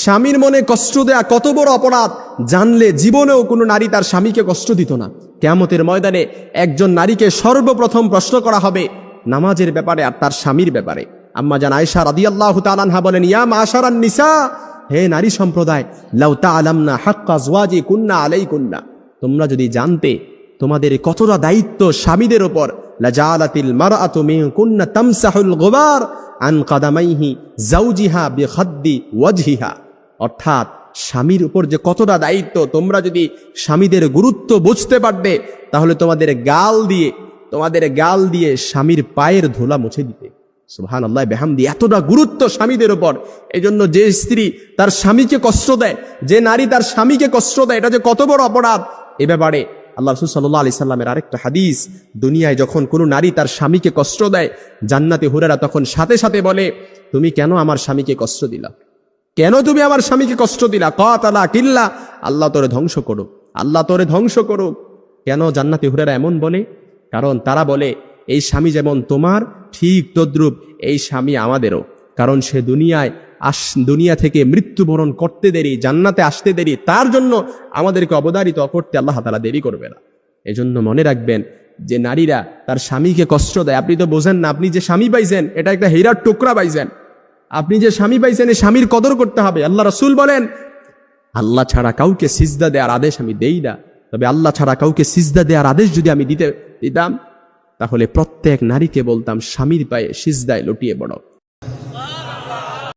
স্বামীর মনে কষ্ট দেয়া কত বড় অপরাধ জানলে জীবনেও কোনো নারী তার স্বামীকে কষ্ট দিত না। কিয়ামতের ময়দানে একজন নারীকে সর্বপ্রথম প্রশ্ন করা হবে নামাজের ব্যাপারে আর তার স্বামীর ব্যাপারে। আম্মা জান আয়েশা রাদিয়াল্লাহু তাআলা আনহা বলেন, ইয়া মাশারান নিসা, হে নারী সম্প্রদায়, লাউ তাআলামনা হাক্কা আজওয়াজি কুন্না আলাইকুন্না, তোমরা যদি জানতে তোমাদের কতটা দায়িত্ব স্বামীদের উপর, লাজালাতিল মারআতু মিনকুন্না তামসাহুল গুবার আন কাদামাইহি যাওজিহা বিখাদ্দি ওয়াজহিহা। অর্থাৎ স্বামীর উপর যে কতটা দায়িত্ব, তোমরা যদি স্বামীদের গুরুত্ব বুঝতে পারতে তাহলে তোমাদের গাল দিয়ে স্বামীর পায়ের ধুলা মুছে দিতে। সুবহানাল্লাহ বিহামদি। এতটা গুরুত্ব স্বামীদের উপর। এই জন্য যে স্ত্রী তার স্বামীকে কষ্ট দেয়, যে নারী তার স্বামীকে কষ্ট দেয়, এটা যে কত বড় অপরাধ, এ ব্যাপারে আল্লাহ রাসূল সাল্লাল্লাহু আলাইহি সাল্লামের আরেকটা হাদিস, দুনিয়ায় যখন কোনো নারী তার স্বামীকে কষ্ট দেয়, জান্নাতে হুরেরা তখন সাথে সাথে বলে, তুমি কেন আমার স্বামীকে কষ্ট দিলা? কেন তুমি আমার স্বামীকে কষ্ট দিলা? কাতালা কিল্লা, আল্লাহ তোরে ধ্বংস করুক, আল্লাহ তোরে ধ্বংস করুক। কেন জান্নাতে হুরেরা এমন বলে? কারণ তারা বলে, এই স্বামী যেমন তোমার ঠিক তদ্রূপ এই স্বামী আমাদেরও। কারণ সে দুনিয়া থেকে মৃত্যুবরণ করতে দেরি, জান্নাতে আসতে দেরি, তার জন্য আমাদেরকে অবধারিত করতে আল্লাহ তাআলা দেরি করবে না। এজন্য মনে রাখবেন যে নারীরা তার স্বামীকে কষ্ট দেয়, আপনি তো বোঝেন না, আপনি যে স্বামী পাইছেন এটা একটা হীরার টুকরা পাইছেন। আপনি যে স্বামী পাইছেন এই স্বামীর কদর করতে হবে। আল্লাহ রাসূল বলেন, আল্লাহ ছাড়া কাউকে সিজদা দেওয়ার আদেশ আমি দেই না, তবে আল্লাহ ছাড়া কাউকে সিজদা দেওয়ার আদেশ যদি আমি দিতাম তাহলে প্রত্যেক নারীকে বলতাম স্বামীর পায়ে সিজদায় লুটিয়ে পড়ো।